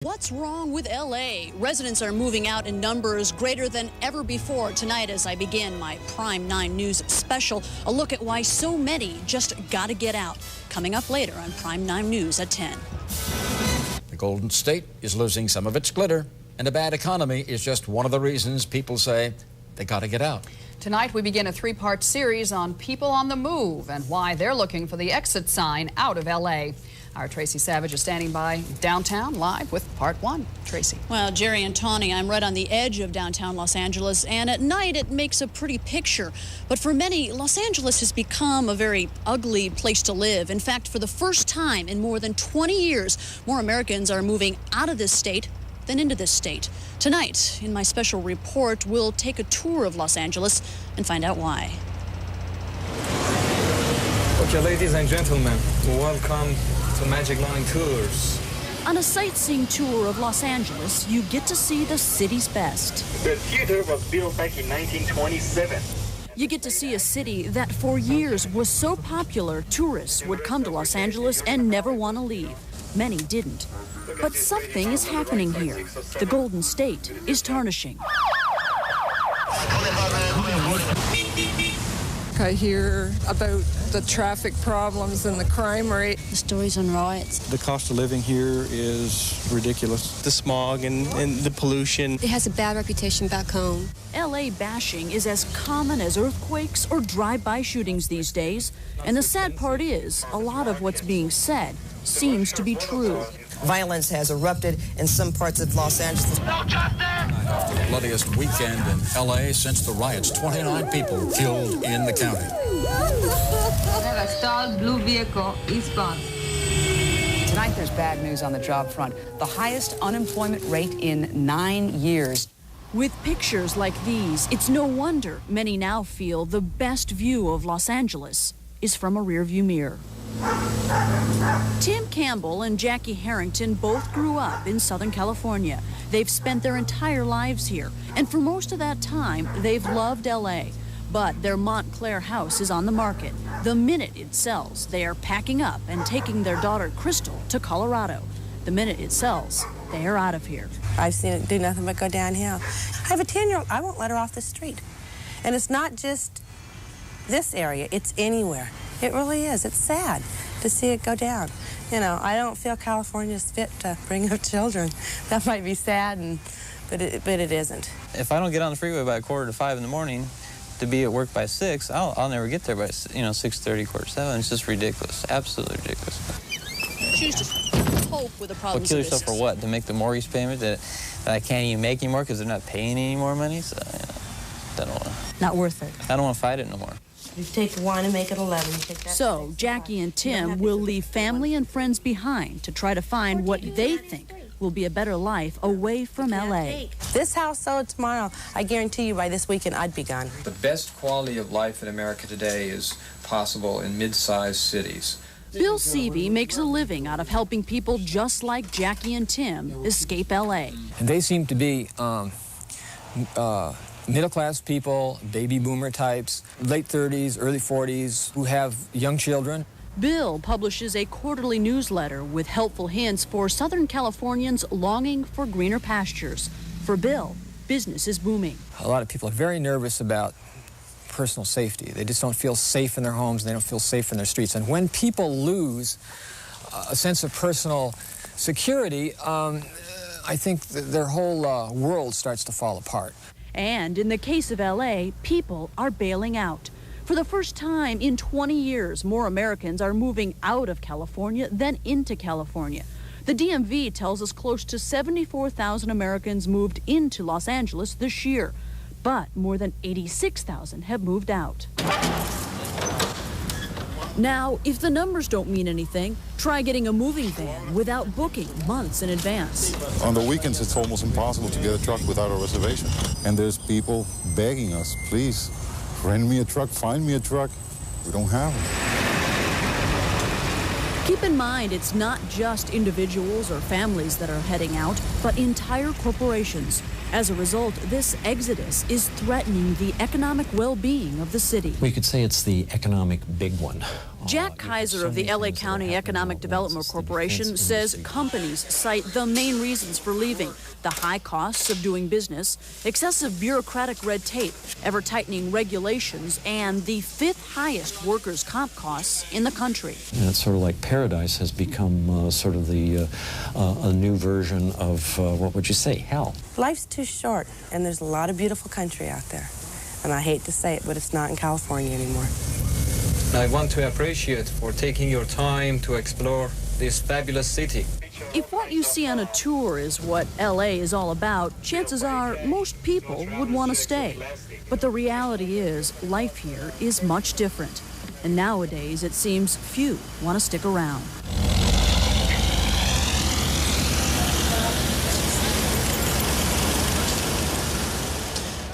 What's wrong with LA? Residents are moving out in numbers greater than ever before. Tonight, as I begin my Prime 9 News special, a look at why so many just gotta get out. Coming up later on Prime 9 News at 10. The Golden State is losing some of its glitter, and a bad economy is just one of the reasons people say they gotta get out. Tonight, we begin a three-part series on people on the move and why they're looking for the exit sign out of LA. Our Tracy Savage is standing by downtown live with part one. Tracy. Well, Jerry and Tawny, I'm right on the edge of downtown Los Angeles, and at night it makes a pretty picture. But for many, Los Angeles has become a very ugly place to live. In fact, for the first time in more than 20 years, more Americans are moving out of this state than into this state. Tonight, in my special report, we'll take a tour of Los Angeles and find out why. Okay, ladies and gentlemen, welcome to Magic Line Tours. On a sightseeing tour of Los Angeles, you get to see the city's best. The theater was built back in 1927. You get to see a city that for years was so popular, tourists would come to Los Angeles and never want to leave. Many didn't. But something is happening here. The Golden State is tarnishing. I hear about the traffic problems and the crime rate. The stories on riots. The cost of living here is ridiculous. The smog and the pollution. It has a bad reputation back home. LA bashing is as common as earthquakes or drive-by shootings these days. And the sad part is, a lot of what's being said seems to be true. Violence has erupted in some parts of Los Angeles. No justice! The bloodiest weekend in L.A. since the riots. 29 people killed in the county. I have a stalled blue vehicle eastbound. Tonight, there's bad news on the job front. The highest unemployment rate in 9 years. With pictures like these, it's no wonder many now feel the best view of Los Angeles is from a rearview mirror. Tim Campbell and Jackie Harrington both grew up in Southern California. They've spent their entire lives here, and for most of that time, they've loved LA. But their Montclair house is on the market. The minute it sells, they are packing up and taking their daughter Crystal to Colorado. The minute it sells, they are out of here. I've seen it do nothing but go downhill. I have a 10-year-old. I won't let her off the street. And it's not just this area, it's anywhere. It really is. It's sad to see it go down. You know, I don't feel California's fit to bring up children. That might be sad, but it isn't. If I don't get on the freeway by 4:45 in the morning to be at work by 6, I'll never get there by 6:30, 7:15. It's just ridiculous. Absolutely ridiculous. Choose to cope with the problems. Well, kill yourself for what? To make the mortgage payment that I can't even make anymore because they're not paying any more money? So, don't want to. Not worth it. I don't want to fight it no more. You take 1 and make it 11. So Jackie and Tim will leave family and friends behind to try to find what they think will be a better life away from LA. This house sold tomorrow. I guarantee you by this weekend I'd be gone. The best quality of life in America today is possible in mid-sized cities. Bill Seavey makes a living out of helping people just like Jackie and Tim escape LA. And they seem to be middle-class people, baby boomer types, late 30s, early 40s, who have young children. Bill publishes a quarterly newsletter with helpful hints for Southern Californians longing for greener pastures. For Bill, business is booming. A lot of people are very nervous about personal safety. They just don't feel safe in their homes, and they don't feel safe in their streets. And when people lose a sense of personal security, I think their whole world starts to fall apart. And in the case of LA, people are bailing out. For the first time in 20 years, more Americans are moving out of California than into California. The DMV tells us close to 74,000 Americans moved into Los Angeles this year, but more than 86,000 have moved out. Now, if the numbers don't mean anything, try getting a moving van without booking months in advance. On the weekends, it's almost impossible to get a truck without a reservation. And there's people begging us, please, rent me a truck, find me a truck. We don't have them. Keep in mind, it's not just individuals or families that are heading out, but entire corporations. As a result, this exodus is threatening the economic well-being of the city. We could say it's the economic big one. Jack Kaiser of the LA County Economic Development Corporation says companies cite the main reasons for leaving: the high costs of doing business, excessive bureaucratic red tape, ever-tightening regulations, and the 5th highest workers' comp costs in the country. And it's sort of like paradise has become sort of the a new version of, what would you say, hell. Life's too short, and there's a lot of beautiful country out there. And I hate to say it, but it's not in California anymore. I want to appreciate for taking your time to explore this fabulous city. If what you see on a tour is what LA is all about, chances are most people would want to stay. But the reality is, life here is much different. And nowadays, it seems few want to stick around.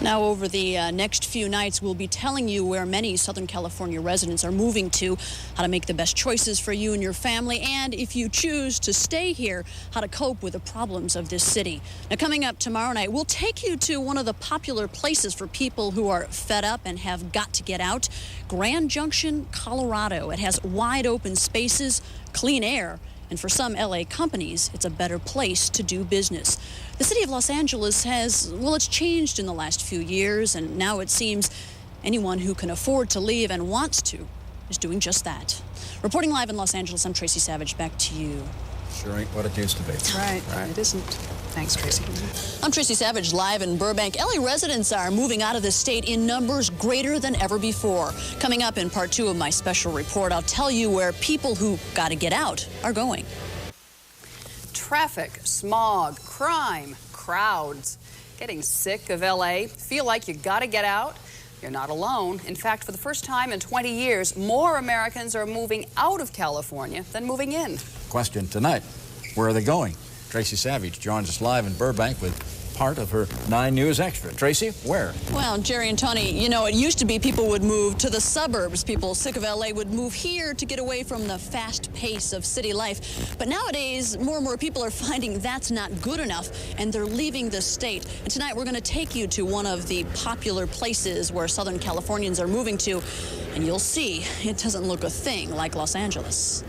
Now, over the next few nights, we'll be telling you where many Southern California residents are moving to, how to make the best choices for you and your family, and if you choose to stay here, how to cope with the problems of this city. Now, coming up tomorrow night, we'll take you to one of the popular places for people who are fed up and have got to get out, Grand Junction, Colorado. It has wide open spaces, clean air, and for some LA companies, it's a better place to do business. The city of Los Angeles has, well, it's changed in the last few years, and now it seems anyone who can afford to leave and wants to is doing just that. Reporting live in Los Angeles, I'm Tracy Savage. Back to you. Sure ain't what it used to be. Right. It isn't. Thanks, Tracy. I'm Tracy Savage, live in Burbank. LA residents are moving out of the state in numbers greater than ever before. Coming up in part 2 of my special report, I'll tell you where people who got to get out are going. Traffic, smog, crime, crowds. Getting sick of LA? Feel like you got to get out? You're not alone. In fact, for the first time in 20 years, more Americans are moving out of California than moving in. Question tonight, where are they going? Tracy Savage joins us live in Burbank with part of her 9 News Extra. Tracy, where? Well, Jerry and Tony, you know, it used to be people would move to the suburbs. People sick of LA would move here to get away from the fast pace of city life. But nowadays, more and more people are finding that's not good enough, and they're leaving the state. And tonight, we're going to take you to one of the popular places where Southern Californians are moving to, and you'll see it doesn't look a thing like Los Angeles.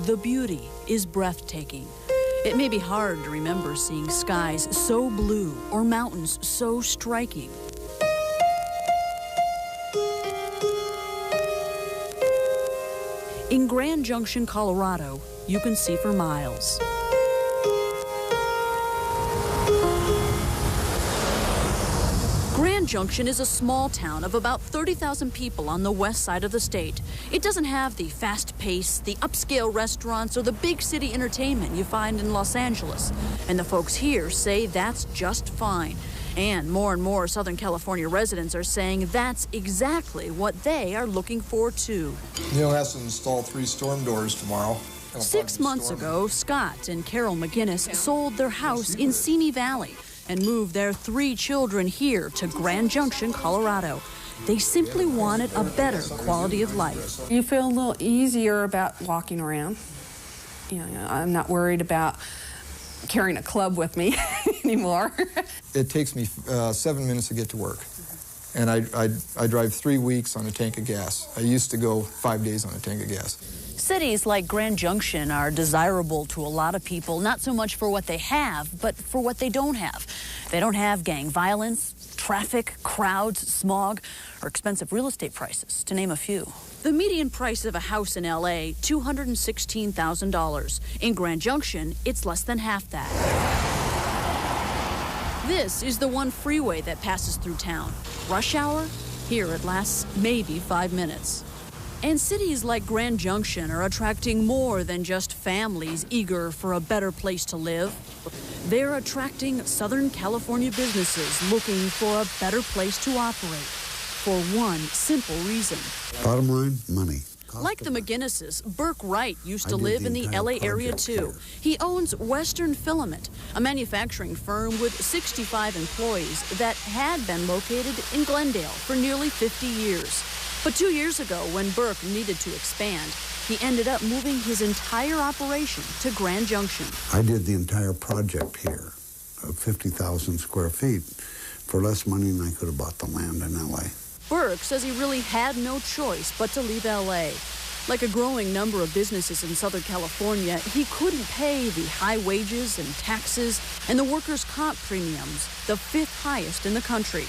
The beauty is breathtaking. It may be hard to remember seeing skies so blue or mountains so striking. In Grand Junction, Colorado, you can see for miles. Grand Junction is a small town of about 30,000 people on the west side of the state. It doesn't have the fast pace, the upscale restaurants, or the big city entertainment you find in Los Angeles. And the folks here say that's just fine. And more Southern California residents are saying that's exactly what they are looking for, too. Neil has to install 3 storm doors tomorrow. 6 months ago, Scott and Carol McGinnis sold their house in Simi Valley and moved their 3 children here to Grand Junction, Colorado. They simply wanted a better quality of life. You feel a little easier about walking around. You know, I'm not worried about carrying a club with me anymore. It takes me 7 minutes to get to work. And I drive 3 weeks on a tank of gas. I used to go 5 days on a tank of gas. Cities like Grand Junction are desirable to a lot of people, not so much for what they have, but for what they don't have. They don't have gang violence, traffic, crowds, smog, or expensive real estate prices, to name a few. The median price of a house in LA, $216,000. In Grand Junction, it's less than half that. This is the one freeway that passes through town. Rush hour? Here it lasts maybe 5 minutes. And cities like Grand Junction are attracting more than just families eager for a better place to live. They're attracting Southern California businesses looking for a better place to operate for one simple reason. Bottom line, money. Like the McGinnises, Burke Wright used to live in the LA area too. He owns Western Filament, a manufacturing firm with 65 employees that had been located in Glendale for nearly 50 years. But 2 years ago, when Burke needed to expand, he ended up moving his entire operation to Grand Junction. I did the entire project here of 50,000 square feet. for less money than I could have bought the land in L.A. Burke says he really had no choice but to leave L.A. Like a growing number of businesses in Southern California, he couldn't pay the high wages and taxes and the workers' comp premiums, the 5th highest in the country.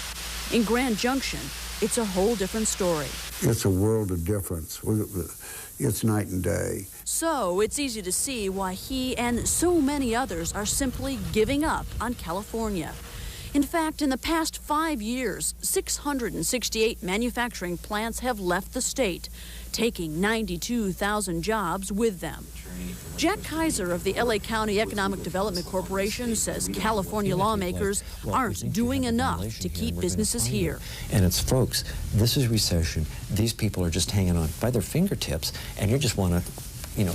In Grand Junction, it's a whole different story. It's a world of difference. It's night and day. So it's easy to see why he and so many others are simply giving up on California. In fact, in the past 5 years, 668 manufacturing plants have left the state, taking 92,000 jobs with them. Jack Kaiser of the LA County Economic Development Corporation says California lawmakers aren't doing enough to keep businesses here. And it's, folks, this is recession. These people are just hanging on by their fingertips, and you just want to,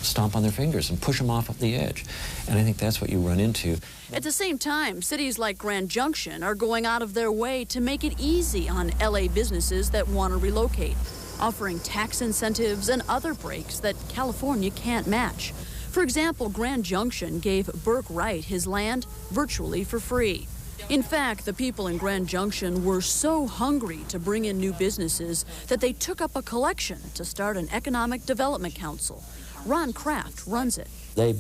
stomp on their fingers and push them off the edge. And I think that's what you run into. At the same time, cities like Grand Junction are going out of their way to make it easy on LA businesses that want to relocate, offering tax incentives and other breaks that California can't match. For example, Grand Junction gave Burke Wright his land virtually for free. In fact, the people in Grand Junction were so hungry to bring in new businesses that they took up a collection to start an economic development council. Ron Kraft runs it. They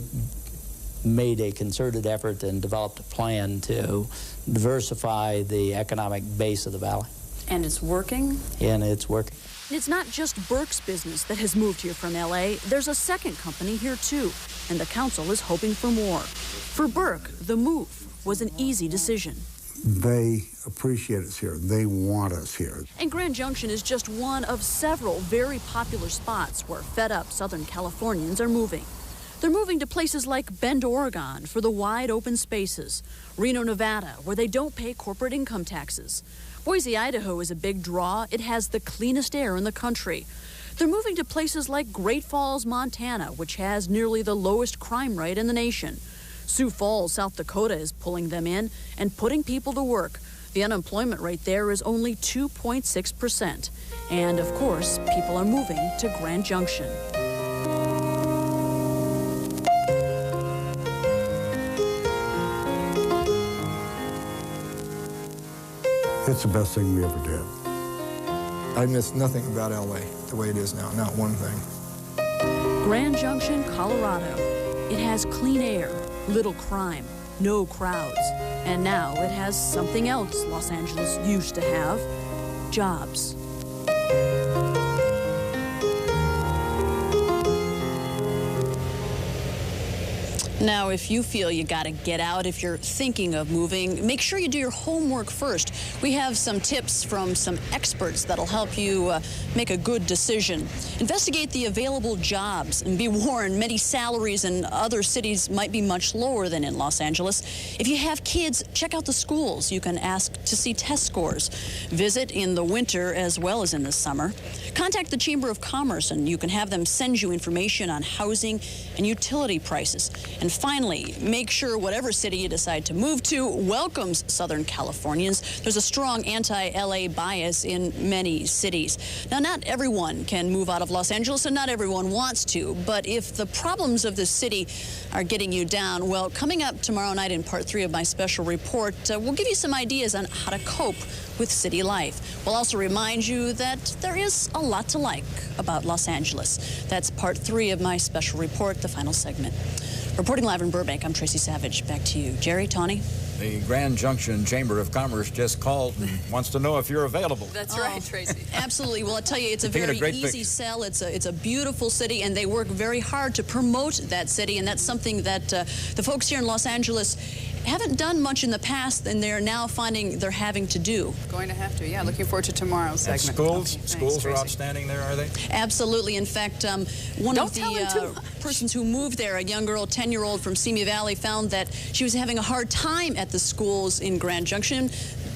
made a concerted effort and developed a plan to diversify the economic base of the valley. And it's working? And it's working. It's not just Burke's business that has moved here from L.A. There's a second company here, too, and the council is hoping for more. For Burke, the move was an easy decision. They appreciate us here. They want us here. And Grand Junction is just one of several very popular spots where fed-up Southern Californians are moving. They're moving to places like Bend, Oregon, for the wide open spaces, Reno, Nevada, where they don't pay corporate income taxes. Boise, Idaho is a big draw. It has the cleanest air in the country. They're moving to places like Great Falls, Montana, which has nearly the lowest crime rate in the nation. Sioux Falls, South Dakota is pulling them in and putting people to work. The unemployment rate there is only 2.6%. And, of course, people are moving to Grand Junction. It's the best thing we ever did. I miss nothing about LA the way it is now, not one thing. Grand Junction, Colorado. It has clean air, little crime, no crowds. And now it has something else Los Angeles used to have: jobs. Now, if you feel you got to get out, if you're thinking of moving, make sure you do your homework first. We have some tips from some experts that'll help you make a good decision. Investigate the available jobs and be warned, many salaries in other cities might be much lower than in Los Angeles. If you have kids, check out the schools. You can ask to see test scores. Visit in the winter as well as in the summer. Contact the Chamber of Commerce and you can have them send you information on housing and utility prices. And finally, make sure whatever city you decide to move to welcomes Southern Californians. There's a strong anti-LA bias in many cities. Now, not everyone can move out of Los Angeles, and not everyone wants to. But if the problems of the city are getting you down, well, coming up tomorrow night in part 3 of my special report, we'll give you some ideas on how to cope with city life. We'll also remind you that there is a lot to like about Los Angeles. That's part 3 of my special report, the final segment. Reporting live in Burbank, I'm Tracy Savage. Back to you. Jerry, Tawny? The Grand Junction Chamber of Commerce just called and wants to know if you're available. That's right, Tracy. Absolutely. Well, I tell you, it's a very easy sell. It's a beautiful city, and they work very hard to promote that city, and that's something that the folks here in Los Angeles haven't done much in the past, and they're now finding they're having to do. Going to have to, yeah. Looking forward to tomorrow's segment. And schools are outstanding there, are they? Absolutely. In fact, one of the persons who moved there, a young girl, 10-year-old from Simi Valley, found that she was having a hard time at the schools in Grand Junction.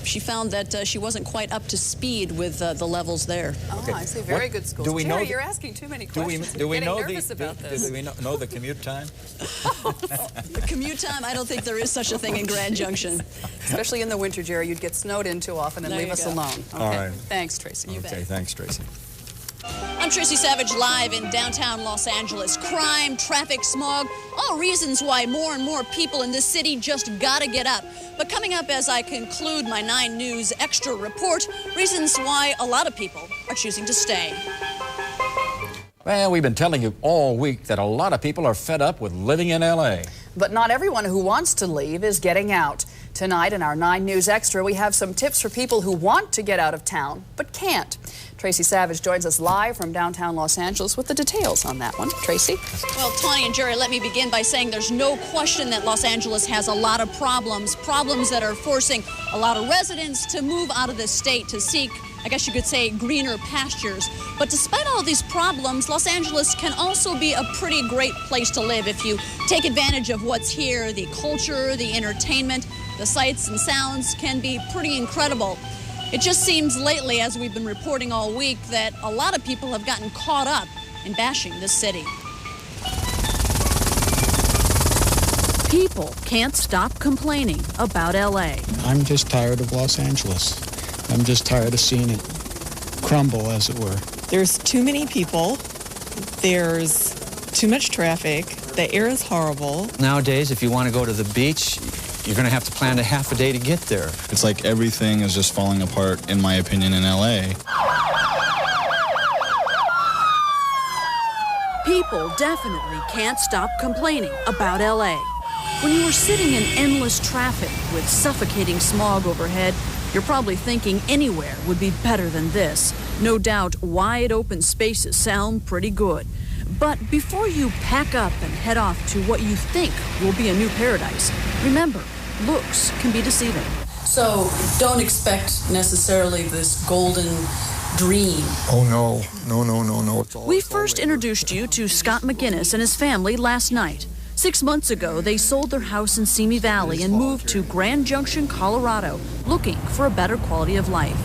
She found that she wasn't quite up to speed with the levels there. Oh, okay. I see. Very good schools. Jerry, you're asking too many questions. Do we know nervous about this. Do we know the commute time? The commute time? I don't think there is such a thing in Grand Junction. Especially in the winter, Jerry. You'd get snowed in too often and leave us alone. Okay. All right. Thanks, Tracy. Okay, thanks, Tracy. I'm Tracy Savage, live in downtown Los Angeles. Crime, traffic, smog, all reasons why more and more people in this city just gotta get out. But coming up as I conclude my 9 News Extra report, reasons why a lot of people are choosing to stay. Well, we've been telling you all week that a lot of people are fed up with living in L.A. But not everyone who wants to leave is getting out. Tonight in our 9 News Extra, we have some tips for people who want to get out of town but can't. Tracy Savage joins us live from downtown Los Angeles with the details on that one. Tracy? Well, Tawny and Jerry, let me begin by saying there's no question that Los Angeles has a lot of problems that are forcing a lot of residents to move out of the state to seek, I guess you could say, greener pastures. But despite all these problems, Los Angeles can also be a pretty great place to live if you take advantage of what's here. The culture, the entertainment, the sights and sounds can be pretty incredible. It just seems lately, as we've been reporting all week, that a lot of people have gotten caught up in bashing this city. People can't stop complaining about L.A. I'm just tired of Los Angeles. I'm just tired of seeing it crumble, as it were. There's too many people. There's too much traffic. The air is horrible. Nowadays, if you want to go to the beach, you're going to have to plan a half a day to get there. It's like everything is just falling apart, in my opinion, in L.A. People definitely can't stop complaining about L.A. When you are sitting in endless traffic with suffocating smog overhead, you're probably thinking anywhere would be better than this. No doubt wide open spaces sound pretty good. But before you pack up and head off to what you think will be a new paradise, remember, looks can be deceiving. So don't expect necessarily this golden dream. Oh, no. We first introduced you to Scott McGinnis and his family last night. 6 months ago, they sold their house in Simi Valley and moved to Grand Junction, Colorado, looking for a better quality of life.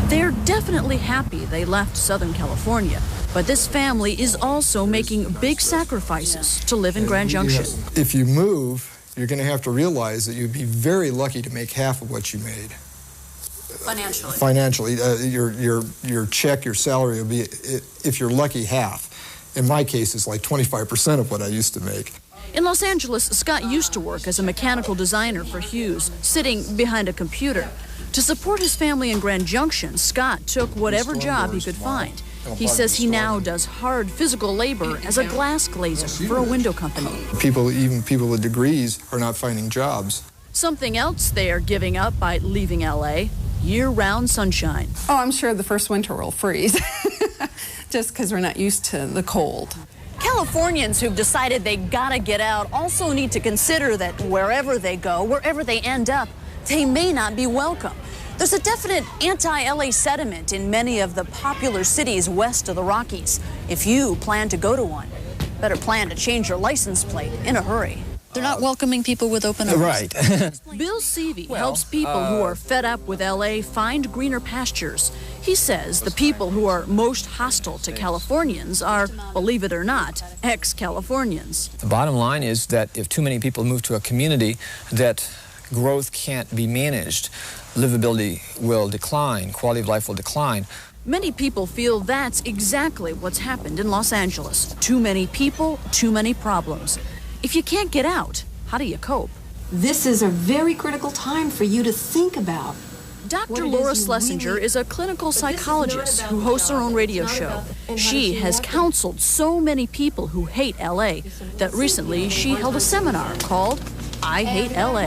They're definitely happy they left Southern California, but this family is also making big sacrifices to live in Grand Junction. If you move, you're going to have to realize that you'd be very lucky to make half of what you made. Financially, your check, your salary will be, if you're lucky, half. In my case, it's like 25% of what I used to make. In Los Angeles, Scott used to work as a mechanical designer for Hughes, sitting behind a computer. To support his family in Grand Junction, Scott took whatever job he could find. He says he now does hard physical labor as a glass glazer for a window company. Even people with degrees are not finding jobs. Something else they are giving up by leaving L.A., year-round sunshine. Oh, I'm sure the first winter will freeze, just because we're not used to the cold. Californians who've decided they gotta get out also need to consider that wherever they go, wherever they end up, they may not be welcome. There's a definite anti-LA sentiment in many of the popular cities west of the Rockies. If you plan to go to one, better plan to change your license plate in a hurry. They're not welcoming people with open arms. Right. Bill Seavey helps people who are fed up with L.A. find greener pastures. He says the people who are most hostile to Californians are, believe it or not, ex-Californians. The bottom line is that if too many people move to a community, that growth can't be managed. Livability will decline, quality of life will decline. Many people feel that's exactly what's happened in Los Angeles. Too many people, too many problems. If you can't get out, how do you cope? This is a very critical time for you to think about. Dr. Laura Schlesinger is a clinical psychologist who hosts her own radio show. She has counseled so many people who hate L.A. that recently she held a seminar called I Hate L.A.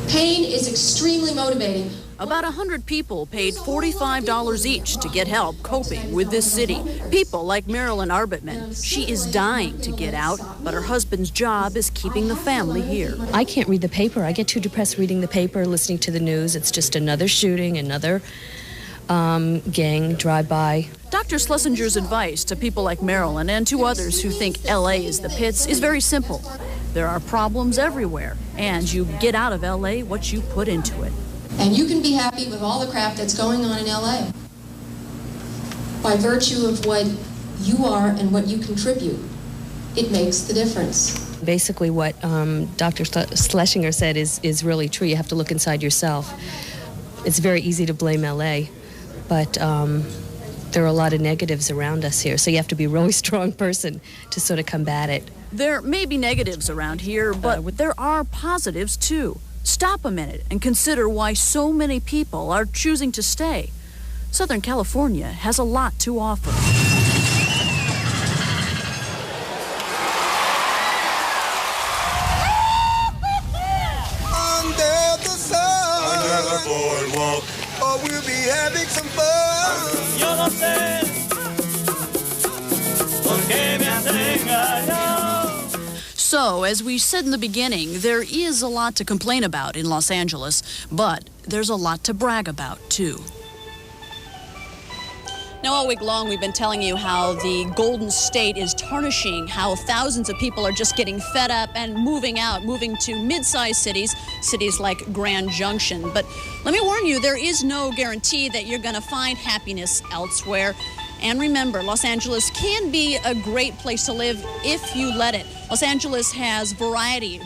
Pain is extremely motivating. About 100 people paid $45 each to get help coping with this city. People like Marilyn Arbitman. She is dying to get out, but her husband's job is keeping the family here. I can't read the paper. I get too depressed reading the paper, listening to the news. It's just another shooting, another gang drive-by. Dr. Schlesinger's advice to people like Marilyn and to others who think L.A. is the pits is very simple. There are problems everywhere, and you get out of L.A. what you put into it. And you can be happy with all the crap that's going on in LA by virtue of what you are and what you contribute. It makes the difference. Basically what Dr. Schlesinger said is really true. You have to look inside yourself. It's very easy to blame LA, but there are a lot of negatives around us here, so you have to be a really strong person to sort of combat it. There may be negatives around here, but there are positives too. Stop a minute and consider why so many people are choosing to stay. Southern California has a lot to offer. Under the sun, under the boardwalk, or we'll be having some fun. Yo no sé por qué me has engañado. So, as we said in the beginning, there is a lot to complain about in Los Angeles, but there's a lot to brag about, too. Now, all week long, we've been telling you how the Golden State is tarnishing, how thousands of people are just getting fed up and moving out, moving to mid-sized cities, cities like Grand Junction. But let me warn you, there is no guarantee that you're going to find happiness elsewhere. And remember, Los Angeles can be a great place to live if you let it. Los Angeles has variety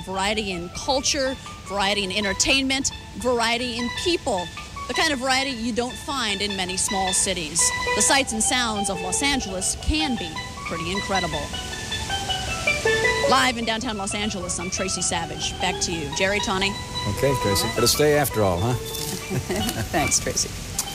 in culture, variety in entertainment, variety in people. The kind of variety you don't find in many small cities. The sights and sounds of Los Angeles can be pretty incredible. Live in downtown Los Angeles, I'm Tracy Savage. Back to you. Jerry, Tawny. Okay, Tracy. Gotta stay after all, huh? Thanks, Tracy.